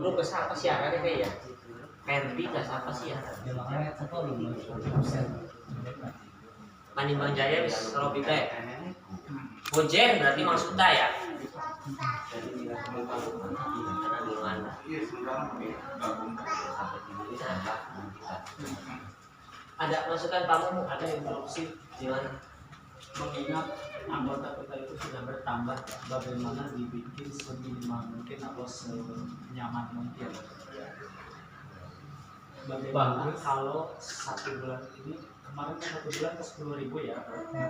grup besar apa sih ya ya? Perdi gas apa sih ya? Manimbang Jaya wis Robi bae. Bojen berarti maksudnya ya. Ada masukan kamu, ada instruksi gimana? Mengingat anggota kita itu sudah bertambah, bagaimana dibikin seminimal mungkin atau senyaman mungkin. Bagaimana kalau 1 bulan ini, kemarin kan 1 bulan ke 10.000 ya,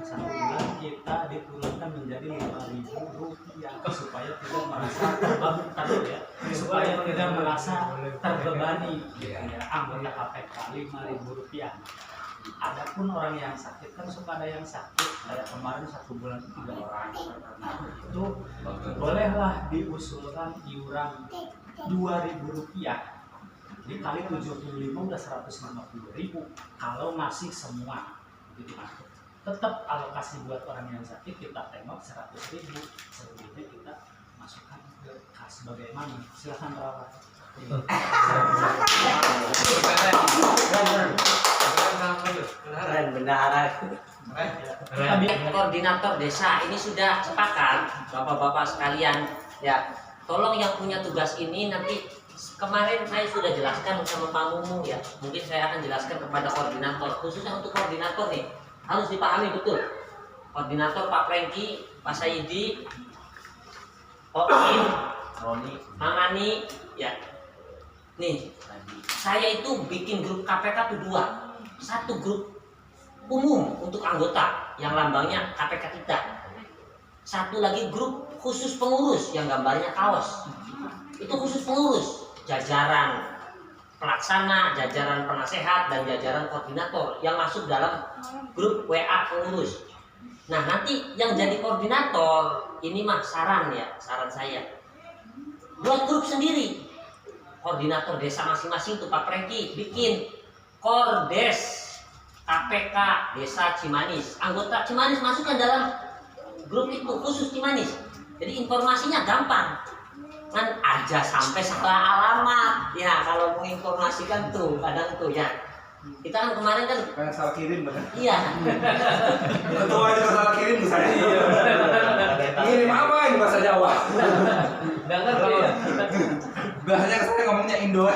1 bulan kita diturunkan menjadi 5.000 rupiah supaya tidak merasa terbebani ya, supaya tidak merasa terbebani ya, anggota KPK 5.000 rupiah. Adapun orang yang sakit kan suka ada yang sakit, kayak kemarin 1 bulan 3 orang. Nah, itu bolehlah diusulkan iuran 2.000 rupiah. Dikali 75 udah 150.000 kalau masih semua gitu. Tetap alokasi buat orang yang sakit kita tengok 100.000, selebihnya kita masukkan ke kas. Bagaimana? Silahkan perawat. Keren benar. Koordinator desa ini sudah sepakat, bapak-bapak sekalian ya. Tolong yang punya tugas ini nanti, kemarin saya sudah jelaskan sama Pak Mumu ya. Mungkin saya akan jelaskan kepada koordinator, khususnya untuk koordinator nih harus dipahami betul. Koordinator Pak Prengki, Pak Sayidi, Oim, Roni, Mangani ya. Nih, saya itu bikin grup KPK itu 2. Satu grup umum untuk anggota yang lambangnya KPK kita. Satu lagi grup khusus pengurus yang gambarnya kaos. Itu khusus pengurus, jajaran pelaksana, jajaran penasehat, dan jajaran koordinator yang masuk dalam grup WA pengurus. Nah, nanti yang jadi koordinator ini mah saran ya, saran saya. Buat grup sendiri. Koordinator desa masing-masing tuh Pak Prengki bikin Kordes KPK Desa Cimanis. Anggota Cimanis masukkan dalam grup itu khusus Cimanis. Jadi informasinya gampang. Kan aja sampai setelah alamat. Ya, kalau mau informasikan tuh kadang tuh ya. Kita kan kemarin kan kayak salah kirim bener. Iya. Ketua aja salah kirim misalnya. Kirim apa ini bahasa Jawa? Enggak ngerti ya. Bahasanya saya ngomongnya Indo.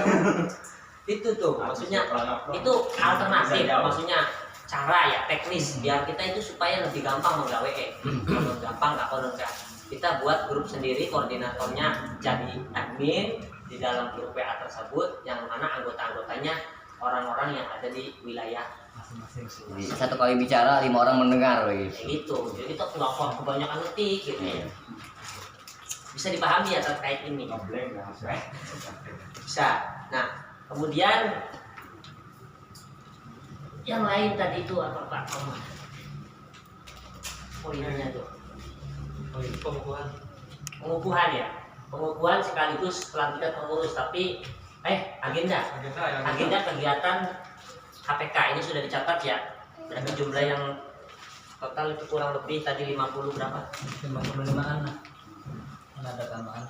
Itu tuh maksudnya itu alternatif, maksudnya cara ya teknis biar kita itu supaya lebih gampang menggawe kalau gampang nggak kalau enggak kita buat grup sendiri, koordinatornya jadi admin di dalam grup WA tersebut yang mana anggota-anggotanya orang-orang yang ada di wilayah masing-masing. Satu kali bicara 5 orang mendengar gitu. Gitu, jadi kita nggak kebanyakan ngetik gitu ya. Bisa dipahami ya terkait ini. Bisa. Nah, kemudian yang lain tadi itu apa Pak? Poinnya tuh. Pengukuhan ya. Pengukuhan sekaligus pelantikan pengurus, tapi agenda kegiatan KPK ini sudah dicatat ya. Berarti jumlah yang total itu kurang lebih tadi 50 berapa? 55-an lah. Ada tambahan.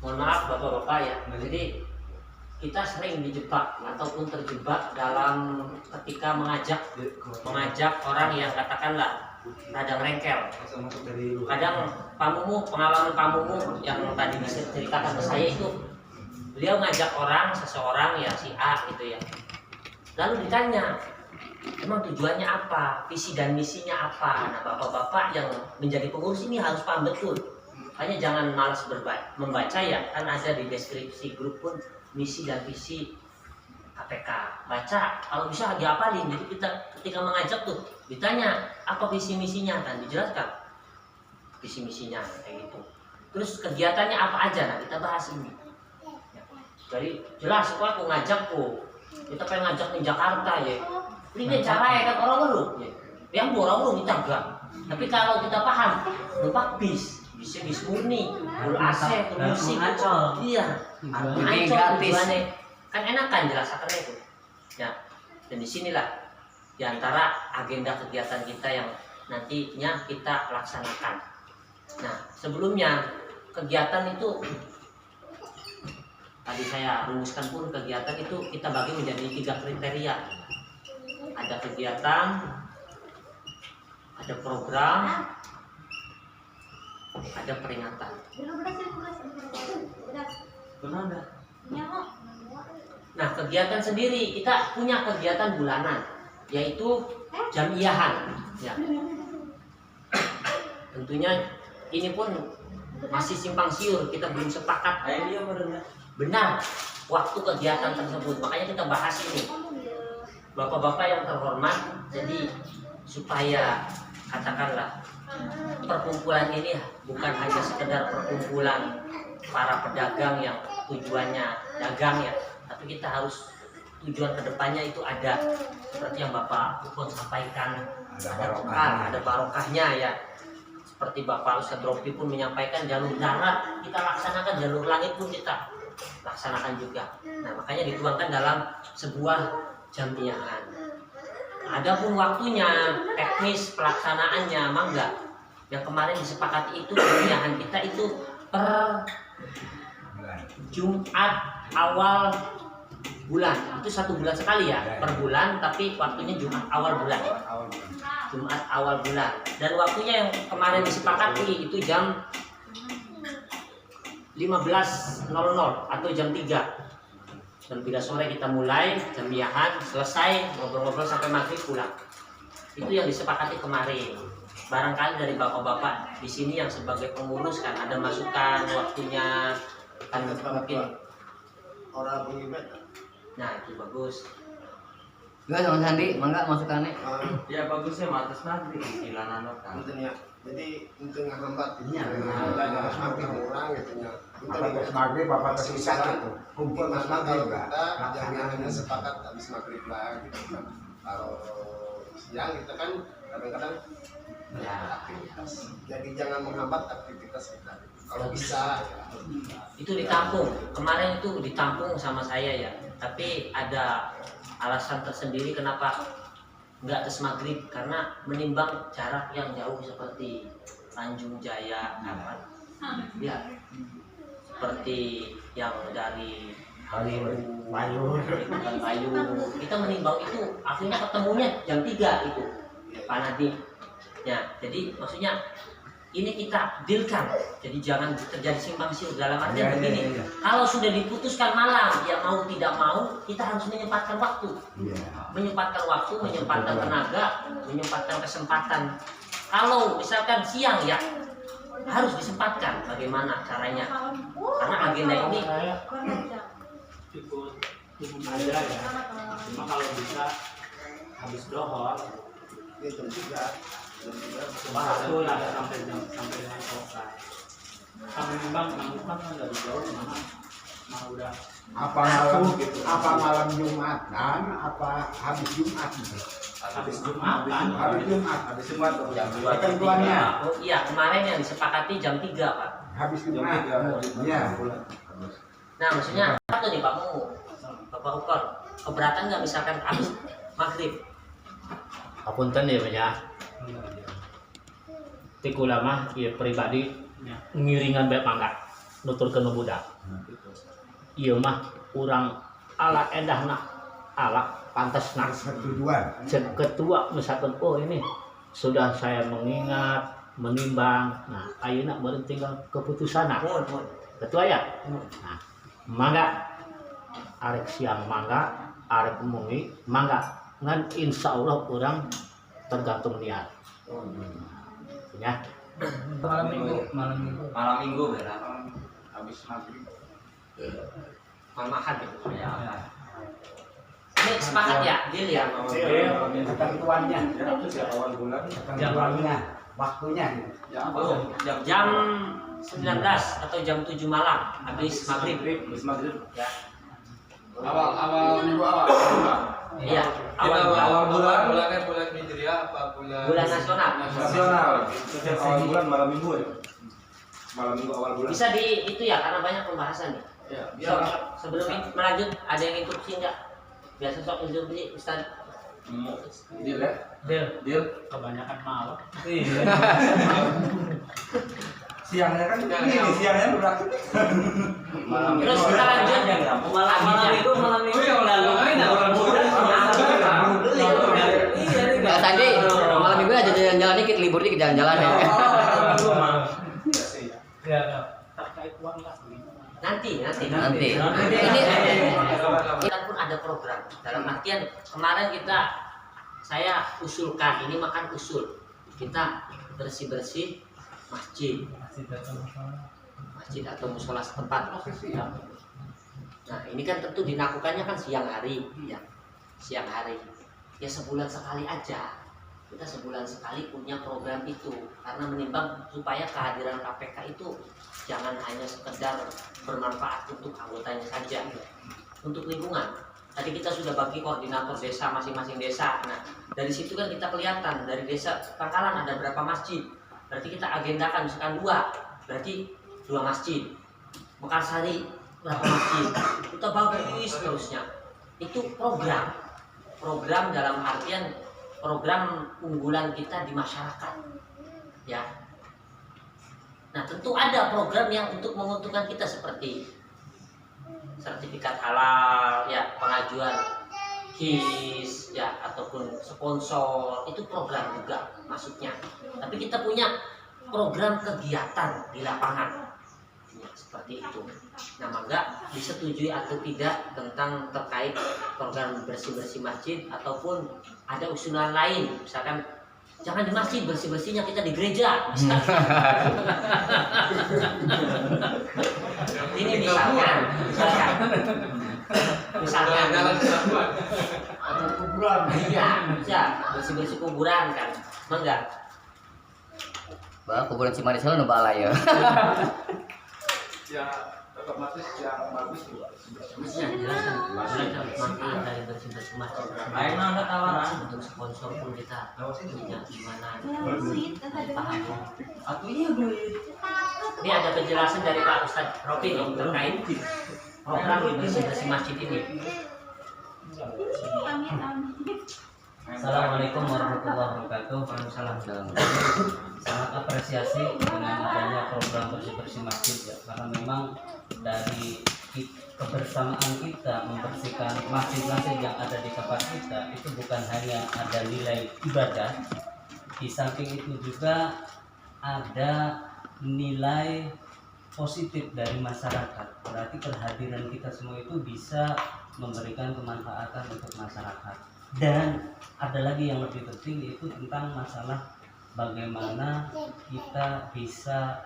Mohon maaf bapak-bapak ya. Jadi kita sering dijebak ataupun terjebak dalam ketika mengajak orang yang katakanlah radang rengkel. Kadang pengalaman Pak Mumu yang tadi diceritakan ke saya itu, beliau ngajak seseorang ya si A gitu ya. Lalu ditanya, emang tujuannya apa, visi dan misinya apa? Nah, bapak-bapak yang menjadi pengurus ini harus paham betul. Hanya jangan malas membaca ya, kan ada di deskripsi grup pun misi dan visi KPK. Baca, kalau bisa dihafalin. Jadi kita ketika mengajak tuh ditanya apa visi misinya, kan dijelaskan visi misinya kayak gitu. Terus kegiatannya apa aja, nah kita bahas ini. Jadi jelas kok aku ngajak kok. Kita pengen ngajak di Jakarta ya. Ini cara ya kan orang baru ya. Yang orang baru kita enggak. Tapi kalau kita paham, numpak bis bis murni, full AC, full musik. Iya. Ini Ancol gratis. tujuannya. Kan enak kan jelasakannya itu. Ya. Dan disinilah diantara agenda kegiatan kita yang nantinya kita laksanakan. Nah, sebelumnya kegiatan itu tadi saya rumuskan pun kegiatan itu kita bagi menjadi 3 kriteria. Ada kegiatan, ada program, ada peringatan. Nah, kegiatan sendiri kita punya kegiatan bulanan, yaitu jamiahan. Ya. Tentunya ini pun masih simpang siur, kita belum sepakat benar waktu kegiatan tersebut. Makanya kita bahas ini, bapak-bapak yang terhormat. Jadi supaya katakanlah perkumpulan ini bukan hanya sekedar perkumpulan para pedagang yang tujuannya dagang ya, tapi kita harus tujuan kedepannya itu ada seperti yang Bapak Ukon sampaikan, ada barokahnya ya. Seperti Bapak Ustadz Rofi pun menyampaikan, jalur darat kita laksanakan, jalur langit pun kita laksanakan juga. Nah, makanya dituangkan dalam sebuah jamiahan. Adapun waktunya, teknis pelaksanaannya mangga. Yang kemarin disepakati itu jamiahan kita itu per Jumat awal bulan. Itu 1 bulan sekali ya, per bulan, tapi waktunya Jumat awal bulan. Jumat awal bulan. Dan waktunya yang kemarin disepakati itu jam 15.00 atau jam 3. Jam 3 sore kita mulai jamiahan, selesai ngobrol-ngobrol sampai maghrib pulang. Itu yang disepakati kemarin. Barangkali dari bapak-bapak di sini yang sebagai pengurus kan ada masukan waktunya kan mungkin orang pengibat. Nah, itu bagus. Gak sama Sandi, mangga masukannya. Ya bagusnya matas nanti cicilan kan. Maksudnya, jadi untuk ngehambat Iya, harus makin orang gitu ya. Habis maghrib bapak tersisa gitu. Kumpul mas maghrib juga. kita jamiahannya sepakat habis maghrib lah gitu kan. Kalau siang kita kan kadang-kadang Ya, aktivitas. Jadi jangan menghambat aktivitas kita. Kalau bisa ya. itu ditampung. Kemarin itu ditampung sama saya ya. Tapi ada alasan tersendiri kenapa nggak tes maghrib, karena menimbang jarak yang jauh seperti Tanjung Jaya, apa? Ya, seperti yang dari Bayu, kita menimbang itu akhirnya ketemunya jam 3 itu Pak Nadi. Ya, jadi maksudnya ini kita dealkan, jadi jangan terjadi simpang siur dalam artian begini. Kalau sudah diputuskan malam, ya mau tidak mau kita harus menyempatkan waktu, menyempatkan tenaga, menyempatkan kesempatan. Kalau misalkan siang ya harus disempatkan. Bagaimana caranya? Karena agenda ini ikut aja ya. Cuma kalau bisa habis dohor Itu juga. waktu lah sampai dengan selesai. Kami memang kan dari jauh mana udah Apa malam Jumatan, apa habis Jumat gitu. habis Jumat kan. Habis Jumat. Habis Jumat jam 2 Ketentuannya oh iya kemarin yang disepakati jam 3 Pak. habis Jumat. Iya. Nah maksudnya satu nih Pak Mu, Bapak Ukor, keberatan nggak misalkan habis maghrib? Apunten ya Pak ya. Tiku lama ya pribadi ngiringan bae mangga nuturkeun budak. Ieu mah urang ala endahna ala pantesna. Tujuan. Cek ketua misalkan oh ini sudah saya mengingat menimbang. Nah, ayeuna beureun tinggal keputusanna. Ketua ya. Nah, mangga arek siang mangga, arek mungi mangga. Ngan insyaallah urang tergantung niat. Ya. malam minggu berapa habis maghrib Malam Ahad gitu. Ini sepakat ya, deal ya. Ketentuannya. itu siapa awal bulan Jadwalnya, waktunya. Jam 19 atau jam 7 malam habis maghrib. habis maghrib Ya, awal minggu awal iya awal bulan. bulan Hijriah apa Bulan nasional. nasional setiap awal bulan malam minggu ya malam minggu awal bulan. Bisa di itu ya, karena banyak pembahasan nih. Ya, Sebelum melanjut, ada yang interupsi nggak? Biasa sok interupsi, Ustaz. Deal ya? Del, kebanyakan malam. Siangnya kan ini, siangnya beraktif. Terus kita lanjut malam itu yang lalu Nggak Sandi, malam minggu aja jalan-jalan dikit, libur dikit jalan-jalan ya. Ya, terkait uang lah. nanti. Nanti. Ini kita pun ada program. Dalam artian kemarin saya usulkan, ini makan usul. Kita bersih-bersih masjid atau musola setempat. Nah, ini kan tentu dilakukannya kan siang hari, ya. Siang hari. Ya sebulan sekali aja. Kita sebulan sekali punya program itu karena menimbang supaya kehadiran KPK itu jangan hanya sekedar bermanfaat untuk anggotanya saja, untuk lingkungan. Tadi kita sudah bagi koordinator desa masing-masing desa. Nah, dari situ kan kita kelihatan dari desa Pangkalan ada berapa masjid. Berarti kita agendakan misalkan 2, berarti 2 masjid. Mekarsari berapa masjid. Kita bagus terusnya. Itu program dalam artian program unggulan kita di masyarakat, ya. Nah, tentu ada program yang untuk menguntungkan kita seperti sertifikat halal, ya, pengajuan KIS, ya, ataupun sponsor, itu program juga maksudnya. Tapi kita punya program kegiatan di lapangan, ya, seperti itu. Nah, maka disetujui atau tidak tentang terkait program bersih-bersih masjid ataupun ada usulan lain, misalkan jangan di masjid, bersih-bersihnya kita di gereja, ini misalkan Atau kuburan. iya, bisa bersih-bersih kuburan kan, enggak? Bah, kuburan Cimahi selalu nu balai ya. Ya, otomatis yang bagus juga. Bisa jelaskan manfaat dari bersih-bersih masjid. Baik, ada tawaran untuk sponsor pun kita punya gimana? Paham? Ini ada penjelasan dari Pak Ustadz Rofi nih terkait program bersih-bersih masjid ini. Assalamualaikum warahmatullahi wabarakatuh. Waalaikumsalam. Sangat apresiasi dengan adanya program bersih-bersih masjid ya, karena memang dari kebersamaan kita membersihkan masjid-masjid yang ada di tempat kita itu bukan hanya ada nilai ibadah, di samping itu juga ada nilai positif dari masyarakat. Berarti kehadiran kita semua itu bisa memberikan kemanfaatan untuk masyarakat. Dan ada lagi yang lebih penting, yaitu tentang masalah bagaimana kita bisa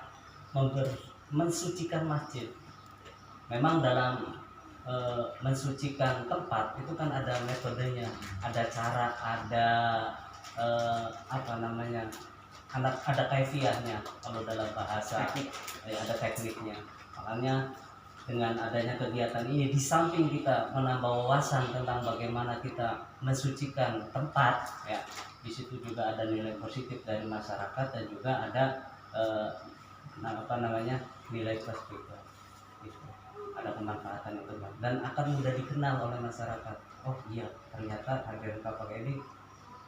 mensucikan masjid. Memang dalam mensucikan tempat itu kan ada metodenya, ada cara, ada ada kaifiahnya kalau dalam bahasa, ada tekniknya. Makanya dengan adanya kegiatan ini, di samping kita menambah wawasan tentang bagaimana kita mensucikan tempat, ya, di situ juga ada nilai positif dari masyarakat dan juga ada nilai plus juga. Gitu. Ada kemanfaatan itu dan akan mudah dikenal oleh masyarakat. Oh iya, ternyata harga kapal ini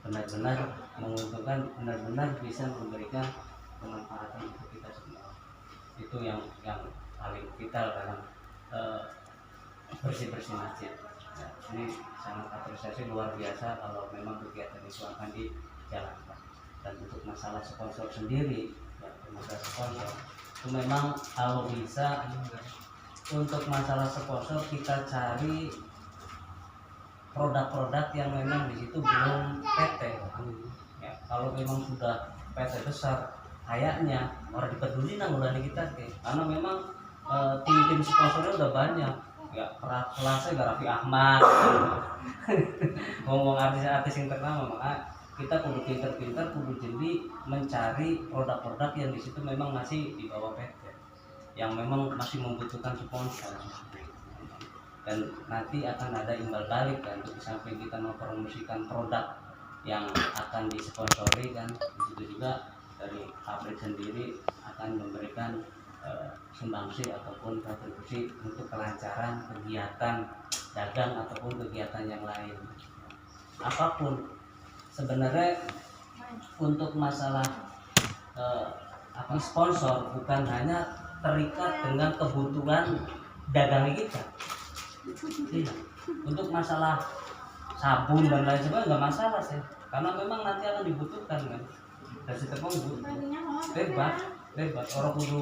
benar-benar menguntungkan, benar-benar bisa memberikan kemanfaatan untuk kita semua. Itu yang paling vital dalam bersih-bersih masjid. Ya, ini sangat apresiasi luar biasa kalau memang kegiatan itu akan dijalankan. Dan untuk masalah sponsor sendiri, ya, masalah sponsor itu memang kalau bisa untuk masalah sponsor kita cari produk-produk yang memang di situ belum PT. Ya, kalau memang sudah PT besar, kayaknya orang dipeduli nang mulai kita karena memang tim-tim sponsornya udah banyak. Ya, kelasnya Raffi Ahmad. Ngomong artis-artis yang ternama, maka kita kudu pinter-pinter, kudu jeli mencari produk-produk yang di situ memang masih di bawah PT, yang memang masih membutuhkan sponsor. Dan nanti akan ada imbal balik kan, di samping kita mempromosikan produk yang akan disponsori kan, di situ juga dari pabrik sendiri akan memberikan sumbangsi ataupun kontribusi untuk kelancaran kegiatan dagang ataupun kegiatan yang lain. Apapun sebenarnya untuk masalah sponsor bukan hanya terikat dengan kebutuhan dagang kita. Iya. Untuk masalah sabun dan lain sebagainya nggak masalah sih, karena memang nanti akan dibutuhkan kan. Dan setiap orang bebas orang kudu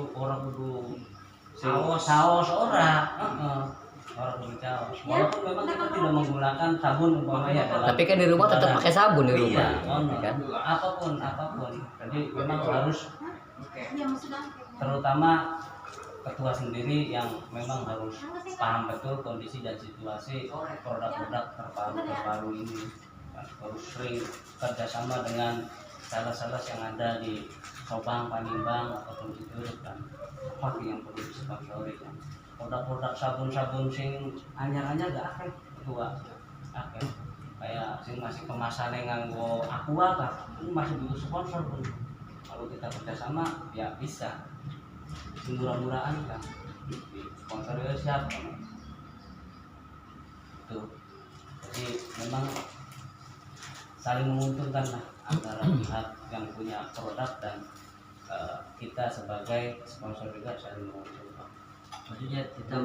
saus orang kudu saus. Walaupun memang kita tidak menggunakan sabun umpamanya dalam. Tapi kan di rumah tetap pakai sabun di rumah. Iya, Kan? apapun. Jadi memang harus, terutama ketua sendiri yang memang harus paham betul kondisi dan situasi produk-produk terbaru ini. Harus sering kerjasama dengan sales-sales yang ada di Sobang, Panimbang ataupun di Turut kan. Apa yang perlu disponsori kan? Produk-produk sabun-sabun sing anyar-anyar gak akeh ketua. Akeh. Kayak sing masih kemasannya nganggo Aqua kan, itu masih butuh sponsor pun. Kalau kita kerjasama ya bisa. Murah-murahan kan. Sponsornya siap. Tuh. Jadi memang saling menguntungkan lah antara pihak yang punya produk dan kita sebagai sponsor juga saling menguntungkan. Maksudnya kita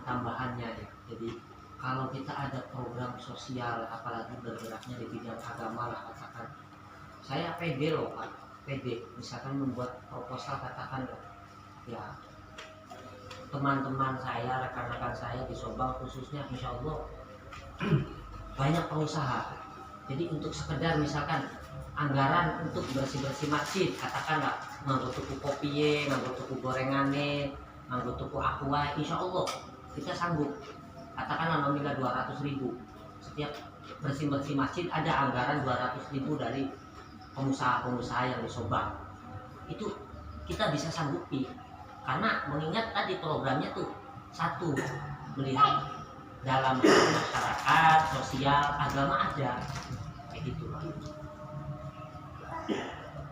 tambahannya ya. Jadi kalau kita ada program sosial, apalagi bergeraknya di bidang agama lah, katakan saya PD loh Pak, PD misalkan membuat proposal, katakan ya teman-teman saya, rekan-rekan saya di Sobang khususnya, insya Allah banyak pengusaha. Jadi untuk sekedar misalkan anggaran untuk bersih-bersih masjid, katakanlah nganggo tuku kopiye, nganggo tuku gorengane, nganggo tuku Aqua, insya Allah kita sanggup. Katakanlah nominal 200.000 setiap bersih-bersih masjid, ada anggaran 200.000 dari pengusaha-pengusaha yang di Sobang. Itu kita bisa sanggupi karena mengingat tadi programnya tuh satu, melihat dalam masyarakat, sosial, agama ada kayak gitu.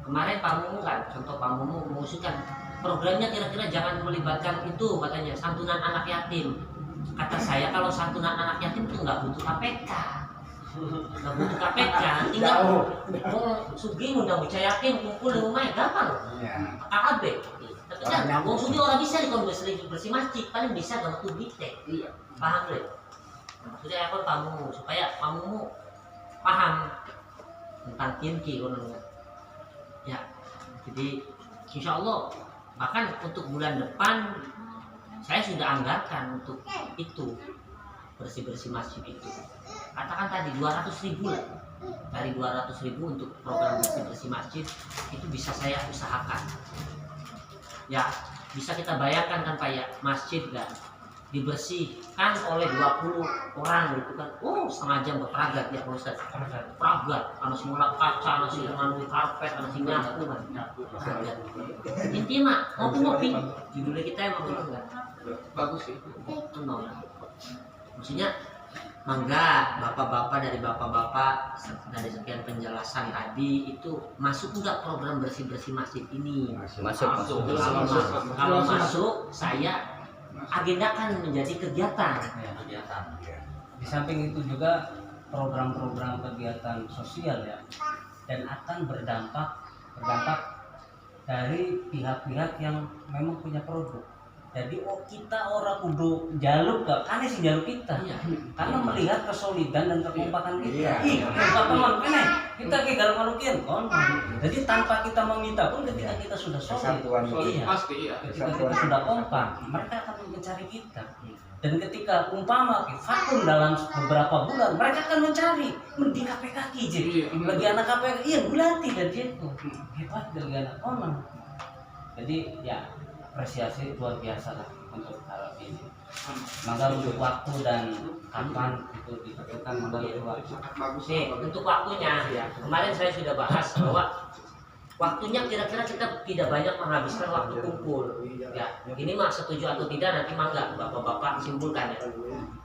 Kemarin Pak Mumu kan, contoh Pak Mumu mengusulkan programnya kira-kira jangan melibatkan itu, katanya santunan anak yatim. Kata saya kalau santunan anak yatim itu nggak butuh KPK, nggak butuh KPK, tinggal mau Sugi ngundang bocah yatim kumpul di rumah gampang, AAB. Tapi kan mau Sugi orang bisa di bersih masjid, paling bisa kalau tuh bite, paham deh. Maksudnya apa Pak Mumu, supaya Pak Mumu paham tentang kinki kononnya. Ya, jadi insya Allah bahkan untuk bulan depan saya sudah anggarkan untuk itu, bersih-bersih masjid itu. Katakan tadi 200.000 lah. Dari 200.000 untuk program bersih-bersih masjid itu bisa saya usahakan. Ya, bisa kita bayangkan kan Pak ya, masjid kan dibersihkan oleh 20 orang gitu kan. Oh, setengah jam berperagat ya Pak Ustaz. Peragat, karena semula kaca, karena si nganu karpet, karena si nyapu kan. Intinya ngopi-ngopi. Judulnya kita emang betul enggak? Bagus sih. Maksudnya mangga bapak-bapak dari bapak-bapak dari sekian penjelasan tadi itu masuk enggak program bersih-bersih masjid ini? Masuk. Kalau masuk saya agendakan menjadi kegiatan. Di samping itu juga program-program kegiatan sosial ya, dan akan berdampak dari pihak-pihak yang memang punya produk. Jadi kita orang kudu jaluk ke kan sih jaluk kita, karena melihat kesolidan dan kekompakan kita. Teman kene kita ke galau malukin jadi tanpa kita meminta pun ketika kita sudah solid, Pasti ya. ketika kita sudah kompak, mereka akan mencari kita. Dan ketika umpama vakum dalam beberapa bulan, mereka akan mencari di KPK jadi bagi anak KPK, iya bulanti dan dia itu hebat dari anak konon. Jadi ya apresiasi luar biasa lah untuk hal ini. Maka untuk waktu dan kapan itu ditentukan mengenai waktu. Nih, untuk waktunya ya. Kemarin saya sudah bahas bahwa waktunya kira-kira kita tidak banyak menghabiskan waktu kumpul. Ya, ini mah setuju atau tidak nanti mangga bapak-bapak simpulkan ya.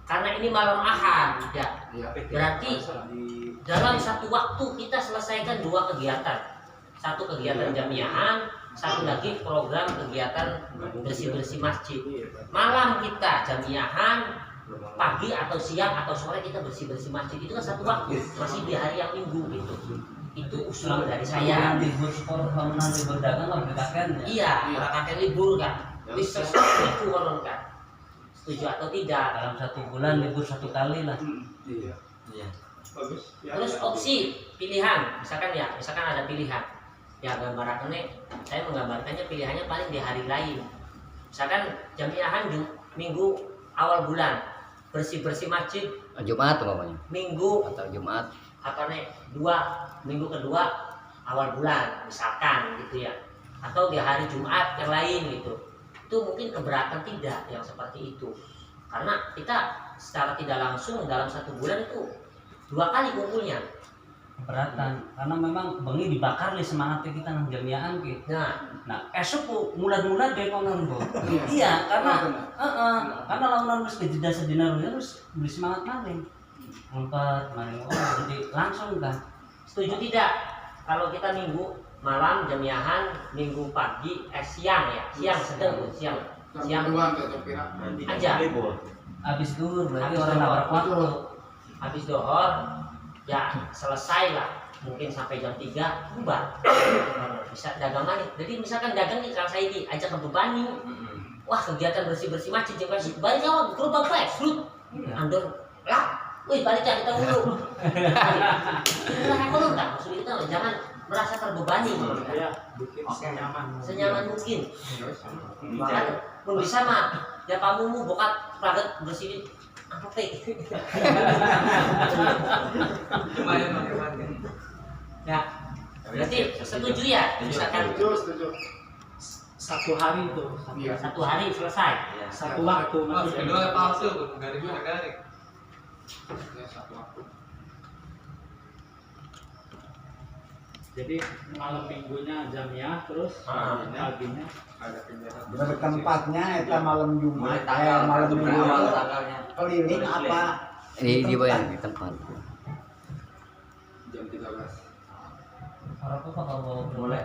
Karena ini malam Ahad ya. Berarti dalam satu waktu kita selesaikan dua kegiatan. Satu kegiatan jamiahan, satu lagi program kegiatan bersih-bersih masjid. Malam kita jamiahan, pagi atau siang atau sore kita bersih-bersih masjid. Itu kan satu waktu, masih di hari yang minggu gitu. Itu usul dari saya. libur sekolah tahunan libur dagang nggak berkaitan ya. Iya, orang kakek libur kan. Bisa itu konon kan. Setuju atau tidak? Dalam 1 bulan libur 1 kali lah. Iya. Iya. Bagus. Terus opsi pilihan, misalkan ada pilihan. Ya gambarannya, saya menggambarkannya pilihannya paling di hari lain. Misalkan jamiahan minggu awal bulan, bersih-bersih masjid Jumat umpamanya minggu atau Jumat. minggu kedua awal bulan misalkan gitu ya, atau di hari Jumat yang lain gitu. Itu mungkin keberatan tidak yang seperti itu, karena kita secara tidak langsung dalam 1 bulan itu 2 kali kumpulnya. Keberatan karena memang bengi dibakar nih semangatnya kita nang jamiahan gitu. Nah esok mulai deh konon bu. Iya karena karena lawan harus kejeda sedina harus beli semangat maling. Empat maling jadi langsung kan. Setuju tidak kalau kita minggu malam jamiahan, minggu pagi siang ya, siang sedang tuh, siang aja. Habis duhur berarti Habis orang dohor, nabrak waktu. habis dohor ya selesai lah, mungkin sampai jam 3 bubar. Bisa dagang lagi. Jadi misalkan dagang nih, kalau saya diajak ke Bebani, wah kegiatan bersih-bersih masjid jam masjid balik awal gerobak flash fruit andor lah, wih balik kita dulu. Itulah ekonomi tak maksud kita, jangan merasa terbebani. Ya, bikin Senyaman mungkin. Bahkan pun bisa mah ya kamu bokat praget bersih apa teh. Ya, berarti setuju ya? Misalkan Setuju. 1 hari itu. Iya. 1 hari selesai. 1 waktu maksudnya. Kedua palsu tuh, garing-garing. Ya, 1 waktu. Jadi malam minggunya jamiah terus paginya Ada kegiatan. Bertempatnya eta malam Jumat, malam Minggu itu keliling apa? Di bayang di tempat. Jam 13. Orang tuh kalau boleh